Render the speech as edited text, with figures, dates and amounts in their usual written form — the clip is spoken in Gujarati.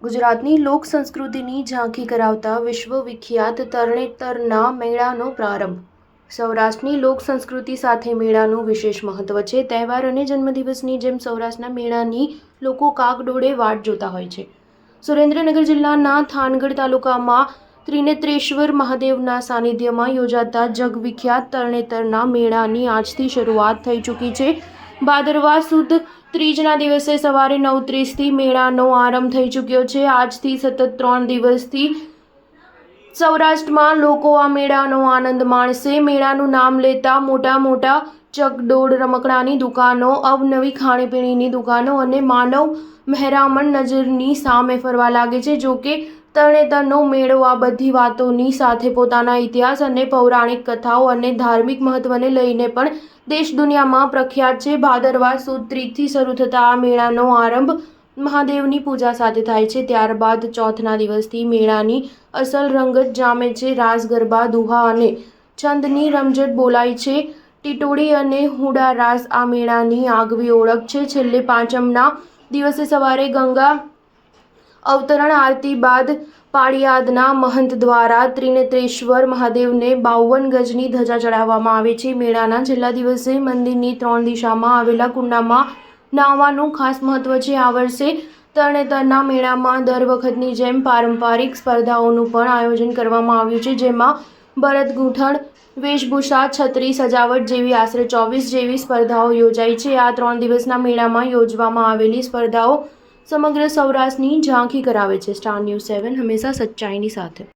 ગુજરાતની લોક સંસ્કૃતિની ઝાંખી કરાવતા વિશ્વવિખ્યાત તરણેતરના મેળાનો પ્રારંભ. સૌરાષ્ટ્રની લોક સંસ્કૃતિ સાથે મેળાનું વિશેષ મહત્વ છે. તહેવાર અને જન્મદિવસની જેમ સૌરાષ્ટ્રના મેળાની લોકો કાગડોળે વાટ જોતા હોય છે. સુરેન્દ્રનગર જિલ્લાના થાનગઢ તાલુકામાં ત્રિનેત્રેશ્વર મહાદેવના સાનિધ્યમાં યોજાતા જગવિખ્યાત તરણેતરના મેળાની આજથી શરૂઆત થઈ ચૂકી છે. ભાદરવા સુદ ત્રીજના દિવસે સવારે 9:30થી મેળાનો આરંભ થઈ ચૂક્યો છે. આજથી સતત 3 દિવસથી સૌરાષ્ટ્રમાં લોકો આ મેળાનો આનંદ માણશે. મેળાનું નામ લેતા મોટા મોટા ચકડોળ રમકડાની દુકાનો, અવનવી ખાણીપીણીની દુકાનો અને માનવ મહેરામણ નજરની સામે ફરવા લાગે છે. જોકે તરણેતરનો મેળો આ બધી વાતોની સાથે પોતાના ઇતિહાસ અને પૌરાણિક કથાઓ અને ધાર્મિક મહત્વને લઈને પણ દેશ દુનિયામાં પ્રખ્યાત છે. ભાદરવા સુદ ત્રીજથી શરૂ થતા આ મેળાનો આરંભ મહાદેવની પૂજા સાથે થાય છે. ત્યારબાદ ચોથના દિવસથી મેળાની અસલ રંગત જામે છે. રાસ ગરબા, દુહા અને છંદની રમઝટ બોલાય છે. ટીટોળી અને હુડા રાસ આ મેળાની આગવી ઓળખ છે. છેલ્લે પાંચમના દિવસે સવારે ગંગા અવતરણ આરતી બાદ પાળિયાદના મહંત દ્વારા ત્રિનેત્રેશ્વર મહાદેવને 52 ગજની ધજા ચડાવવામાં આવે છે. મેળાના છેલ્લા દિવસે મંદિરની 3 દિશામાં આવેલા કુંડામાં નાહવાનું ખાસ મહત્વ છે. આ વર્ષે તરણેતરના મેળામાં દર વખતની જેમ પારંપરિક સ્પર્ધાઓનું પણ આયોજન કરવામાં આવ્યું છે, જેમાં ભરત ગૂંથણ, વેશભૂષા, છત્રી સજાવટ જેવી આશરે 24 જેવી સ્પર્ધાઓ યોજાઈ છે. આ 3 દિવસના મેળામાં યોજવામાં આવેલી સ્પર્ધાઓ સમગ્ર સૌરાષ્ટ્રની ઝાંખી કરાવે છે. સ્ટાર ન્યૂઝ 7 હંમેશા સચ્ચાઈની સાથે.